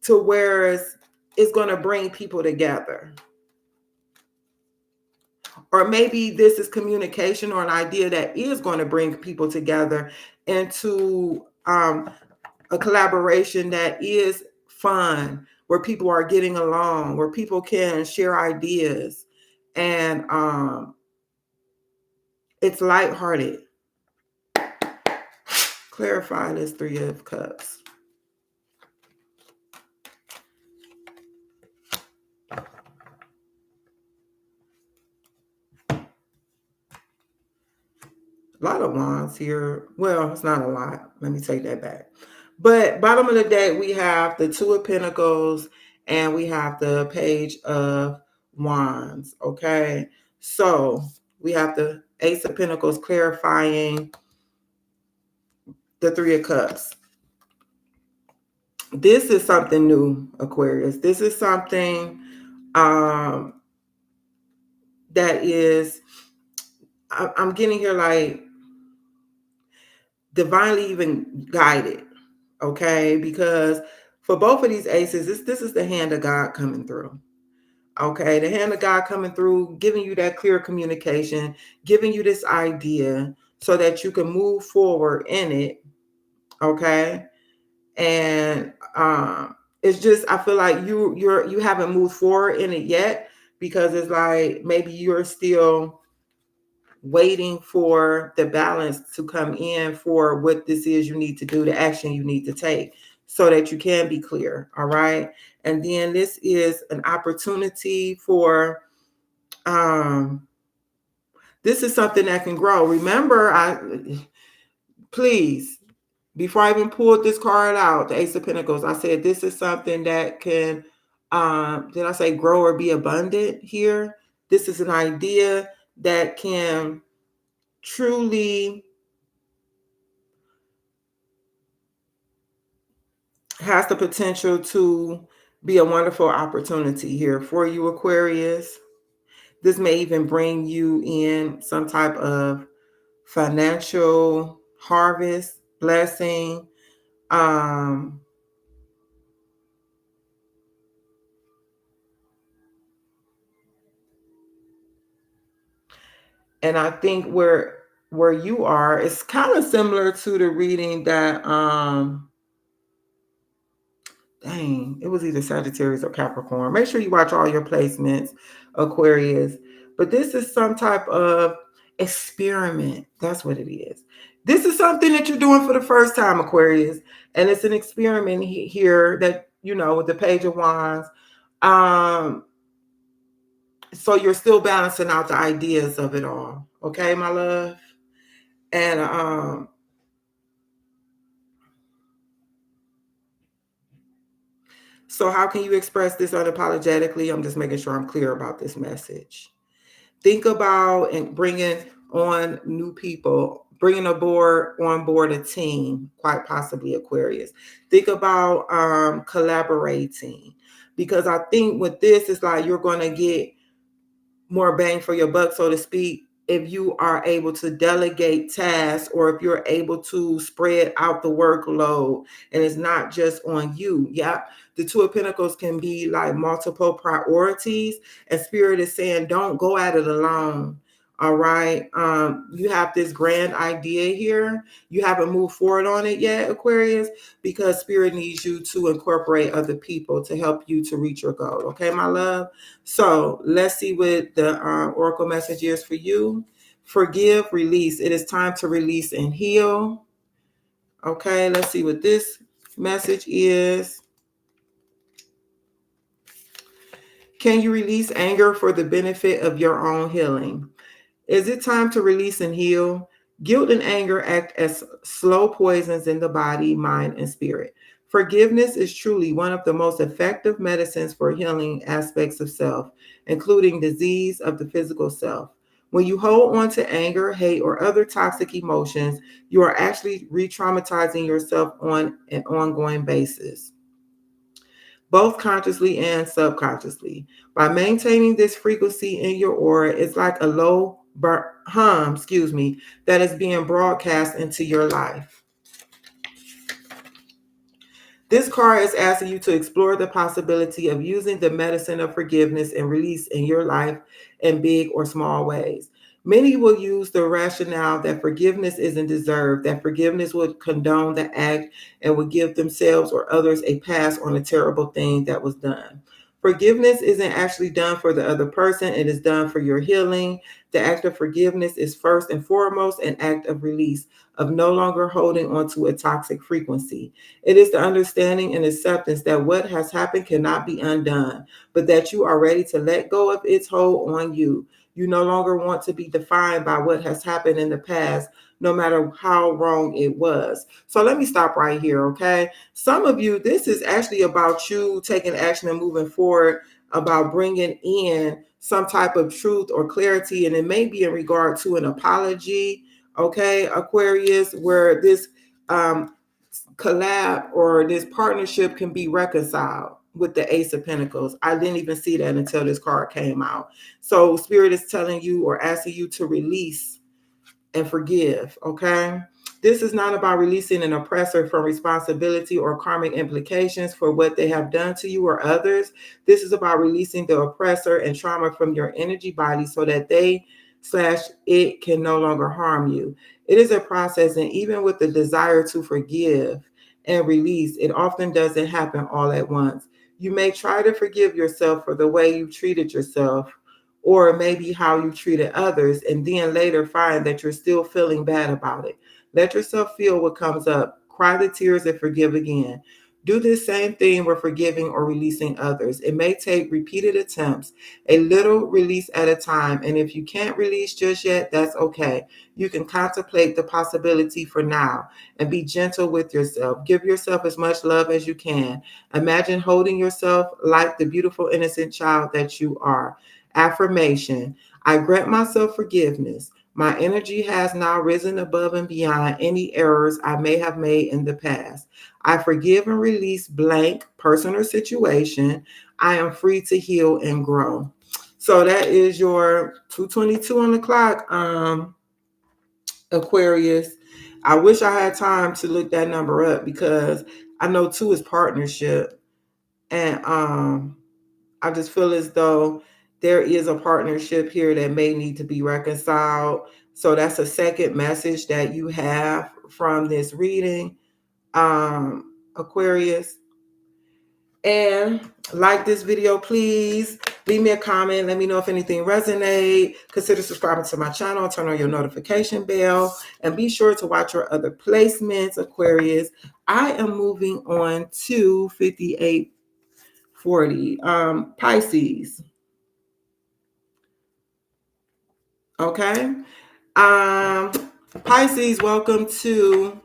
to where it's going to bring people together. Or maybe this is communication or an idea that is going to bring people together into a collaboration that is fun, where people are getting along, where people can share ideas, and it's lighthearted. Clarify this 3 of Cups. A lot of wands here. Well, it's not a lot. Let me take that back. But bottom of the deck, we have the 2 of Pentacles and we have the Page of Wands. Okay. So we have the Ace of Pentacles clarifying the 3 of Cups. This is something new, Aquarius. This is something that is, I'm getting here like divinely even guided. Okay, because for both of these aces, this is the hand of God coming through. Okay, the hand of God coming through, giving you that clear communication, giving you this idea so that you can move forward in it. Okay, and it's just, I feel like you haven't moved forward in it yet, because it's like maybe you're still waiting for the balance to come in for what this is you need to do, the action you need to take, so that you can be clear. All right. And then this is an opportunity for, this is something that can grow. Remember, please, before I even pulled this card out, the Ace of Pentacles, I said this is something that can, did I say grow or be abundant here? This is an idea that can truly has the potential to be a wonderful opportunity here for you, Aquarius. This may even bring you in some type of financial harvest, blessing. And I think where you are, it's kind of similar to the reading that it was either Sagittarius or Capricorn. Make sure you watch all your placements, Aquarius. But this is some type of experiment. That's what it is. This is something that you're doing for the first time, Aquarius. And it's an experiment here that, with the Page of Wands. So you're still balancing out the ideas of it all. Okay, my love? And so how can you express this unapologetically? I'm just making sure I'm clear about this message. Think about and bringing on new people, bringing on board a team, quite possibly Aquarius. Think about collaborating, because I think with this, it's like you're going to get more bang for your buck, so to speak, if you are able to delegate tasks, or if you're able to spread out the workload and it's not just on you. Yep. The 2 of Pentacles can be like multiple priorities, and Spirit is saying, don't go at it alone. All right. You have this grand idea here. You haven't moved forward on it yet, Aquarius, because Spirit needs you to incorporate other people to help you to reach your goal. Okay, my love? So let's see what the Oracle message is for you. Forgive, release. It is time to release and heal. Okay, let's see what this message is. Can you release anger for the benefit of your own healing? Is it time to release and heal? Guilt and anger act as slow poisons in the body, mind, and spirit. Forgiveness is truly one of the most effective medicines for healing aspects of self, including disease of the physical self. When you hold on to anger, hate, or other toxic emotions, you are actually re traumatizing yourself on an ongoing basis, both consciously and subconsciously. By maintaining this frequency in your aura, it's like a low hum, that is being broadcast into your life. This card is asking you to explore the possibility of using the medicine of forgiveness and release in your life in big or small ways. Many will use the rationale that forgiveness isn't deserved, that forgiveness would condone the act and would give themselves or others a pass on a terrible thing that was done. Forgiveness isn't actually done for the other person, it is done for your healing. The act of forgiveness is first and foremost an act of release, of no longer holding onto a toxic frequency. It is the understanding and acceptance that what has happened cannot be undone, but that you are ready to let go of its hold on you. You no longer want to be defined by what has happened in the past, no matter how wrong it was. So let me stop right here, okay? Some of you, this is actually about you taking action and moving forward, about bringing in some type of truth or clarity, and it may be in regard to an apology, okay, Aquarius, where this collab or this partnership can be reconciled with the Ace of Pentacles. I didn't even see that until this card came out. So Spirit is telling you or asking you to release and forgive, okay? This is not about releasing an oppressor from responsibility or karmic implications for what they have done to you or others. This is about releasing the oppressor and trauma from your energy body so that they/it can no longer harm you. It is a process, and even with the desire to forgive and release, it often doesn't happen all at once. You may try to forgive yourself for the way you treated yourself, or maybe how you treated others, and then later find that you're still feeling bad about it. Let yourself feel what comes up. Cry the tears and forgive again. Do this same thing with forgiving or releasing others. It may take repeated attempts, a little release at a time. And if you can't release just yet, that's okay. You can contemplate the possibility for now and be gentle with yourself. Give yourself as much love as you can. Imagine holding yourself like the beautiful, innocent child that you are. Affirmation: I grant myself forgiveness. My energy has now risen above and beyond any errors I may have made in the past. I forgive and release blank person or situation. I am free to heal and grow. So that is your 222 on the clock, Aquarius. I wish I had time to look that number up because I know 2 is partnership. And I just feel as though there is a partnership here that may need to be reconciled. So that's a second message that you have from this reading, Aquarius. And like this video, please leave me a comment. Let me know if anything resonates. Consider subscribing to my channel. Turn on your notification bell. And be sure to watch your other placements, Aquarius. I am moving on to 5840. Pisces. Okay. Pisces, welcome to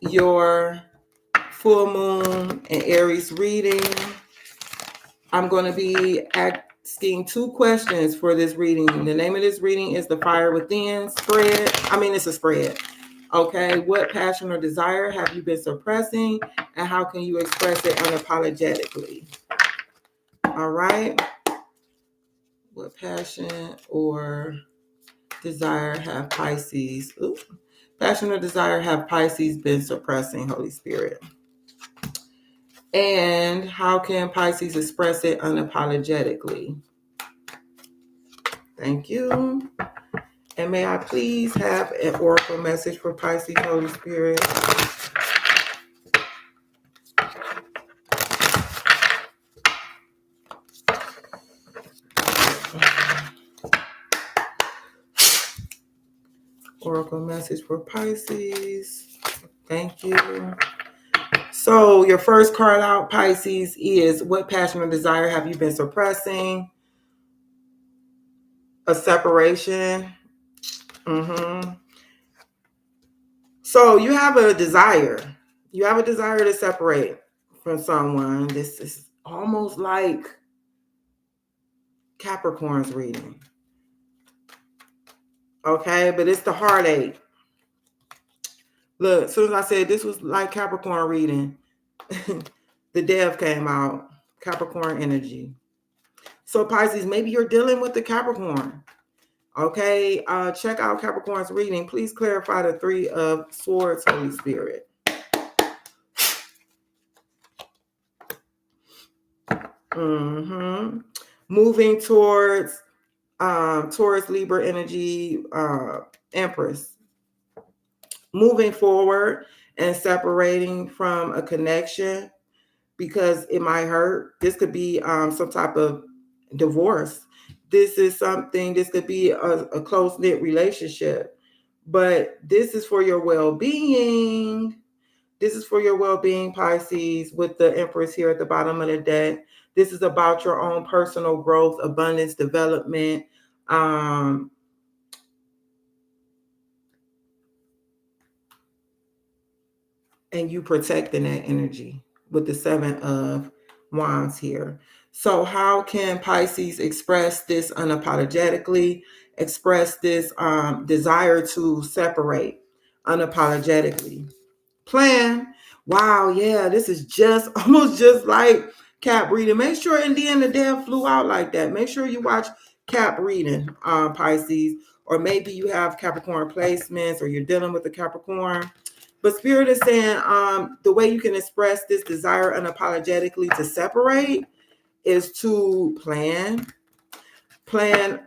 your full moon and Aries reading. I'm going to be asking 2 questions for this reading. The name of this reading is the Fire Within spread. It's a spread. Okay. What passion or desire have you been suppressing, and how can you express it unapologetically? All right. What passion or desire have Pisces? Passion or desire have Pisces been suppressing, Holy Spirit? And how can Pisces express it unapologetically? Thank you. And may I please have an oracle message for Pisces, Holy Spirit? Oracle message for Pisces. Thank you. So your first card out, Pisces, is what passion or desire have you been suppressing? A separation. So you have a desire. You have a desire to separate from someone. This is almost like Capricorn's reading. Okay, but it's the heartache. Look, as soon as I said this was like Capricorn reading, the death came out. Capricorn energy. So Pisces, maybe you're dealing with the Capricorn. Okay, check out Capricorn's reading. Please clarify the Three of Swords, Holy Spirit. Moving towards Taurus, Libra energy, Empress. Moving forward and separating from a connection because it might hurt. This could be some type of divorce. This could be a close-knit relationship. But this is for your well-being. This is for your well-being, Pisces, with the Empress here at the bottom of the deck. This is about your own personal growth, abundance, development, and you protecting that energy with the Seven of Wands here. So how can Pisces express this unapologetically, express this desire to separate unapologetically? Plan. Wow, yeah, this is just almost just like Cap reading. Make sure, and then the death flew out like that. Make sure you watch Cap reading, Pisces, or maybe you have Capricorn placements or you're dealing with the Capricorn. But Spirit is saying the way you can express this desire unapologetically to separate is to plan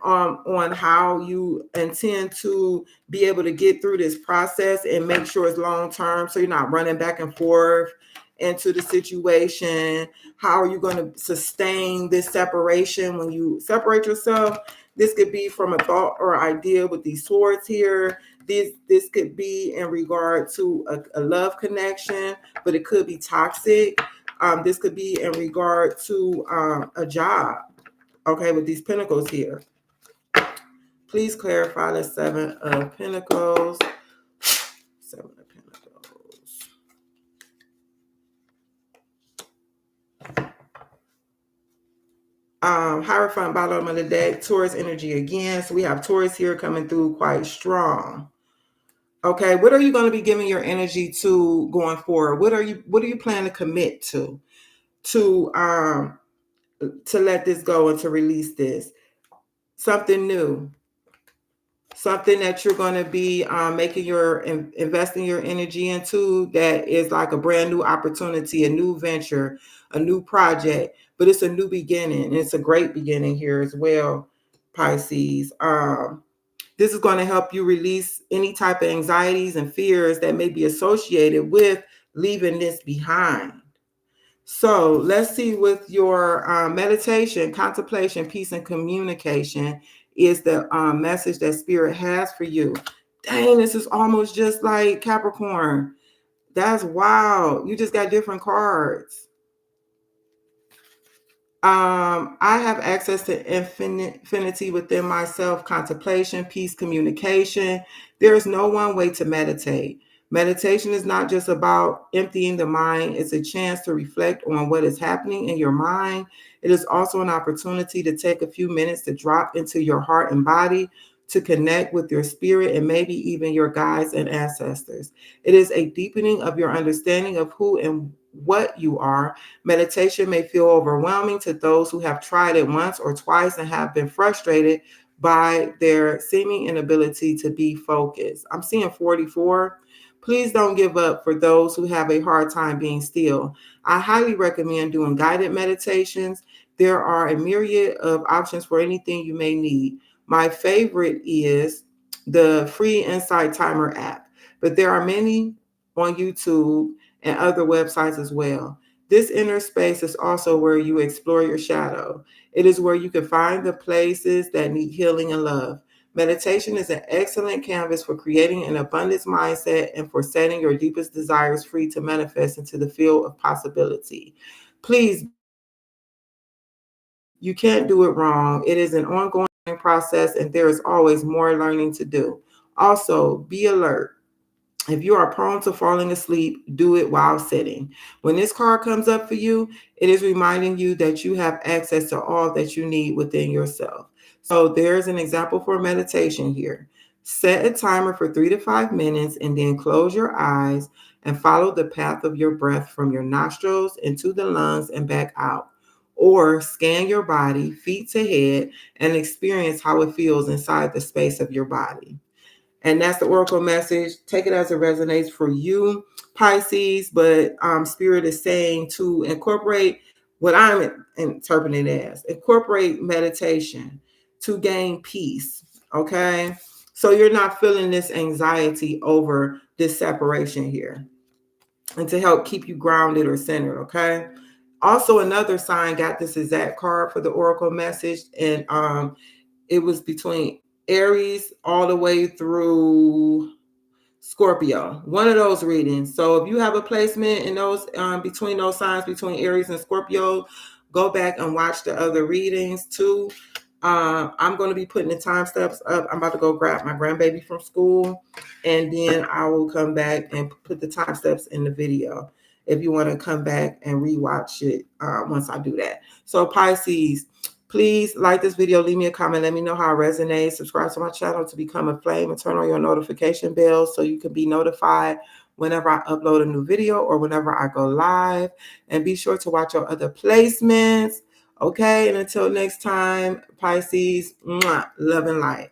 on how you intend to be able to get through this process and make sure it's long term, so you're not running back and forth into the situation. How are you going to sustain this separation when you separate yourself? This could be from a thought or idea with these swords here. This could be in regard to a love connection, but it could be toxic. This could be in regard to a job. Okay, with these pentacles here. Please clarify the Seven of Pentacles. Seven of Pentacles. Hierophant, bottom of the deck, Taurus energy again. So we have Taurus here coming through quite strong. Okay, what are you going to be giving your energy to going forward? What are you planning to commit to let this go and to release this? Something new. Something that you're going to be investing your energy into, that is like a brand new opportunity, a new venture, a new project, but it's a new beginning. And it's a great beginning here as well, Pisces. This is going to help you release any type of anxieties and fears that may be associated with leaving this behind. So let's see, with your meditation, contemplation, peace, and communication is the message that Spirit has for you. Dang, this is almost just like Capricorn. That's wow. You just got different cards. I have access to infinity within myself, contemplation, peace, communication. There is no one way to meditate. Meditation is not just about emptying the mind. It's a chance to reflect on what is happening in your mind. It is also an opportunity to take a few minutes to drop into your heart and body, to connect with your spirit and maybe even your guides and ancestors. It is a deepening of your understanding of who and what you are. Meditation may feel overwhelming to those who have tried it once or twice and have been frustrated by their seeming inability to be focused. I'm seeing 44. Please don't give up for those who have a hard time being still. I highly recommend doing guided meditations. There are a myriad of options for anything you may need. My favorite is the free Insight Timer app, but there are many on YouTube and other websites as well. This inner space is also where you explore your shadow. It is where you can find the places that need healing and love. Meditation is an excellent canvas for creating an abundance mindset and for setting your deepest desires free to manifest into the field of possibility. Please, you can't do it wrong. It is an ongoing process, and there is always more learning to do. Also, be alert. If you are prone to falling asleep, do it while sitting. When this card comes up for you, it is reminding you that you have access to all that you need within yourself. So there's an example for meditation here. Set a timer for 3 to 5 minutes and then close your eyes and follow the path of your breath from your nostrils into the lungs and back out. Or scan your body, feet to head, and experience how it feels inside the space of your body. And that's the oracle message. Take it as it resonates for you, Pisces. But Spirit is saying to incorporate what I'm interpreting it as incorporate meditation to gain peace. Okay. So you're not feeling this anxiety over this separation here and to help keep you grounded or centered. Okay. Also, another sign got this exact card for the oracle message. And it was between Aries all the way through Scorpio, one of those readings. So if you have a placement in those between those signs, between Aries and Scorpio, go back and watch the other readings too. I'm going to be putting the time steps up. I'm about to go grab my grandbaby from school, and then I will come back and put the time steps in the video if you want to come back and rewatch it once I do that. So Pisces, please like this video, leave me a comment, let me know how it resonates. Subscribe to my channel to become a flame and turn on your notification bell so you can be notified whenever I upload a new video or whenever I go live. And be sure to watch your other placements. Okay, and until next time, Pisces, mwah, love and light.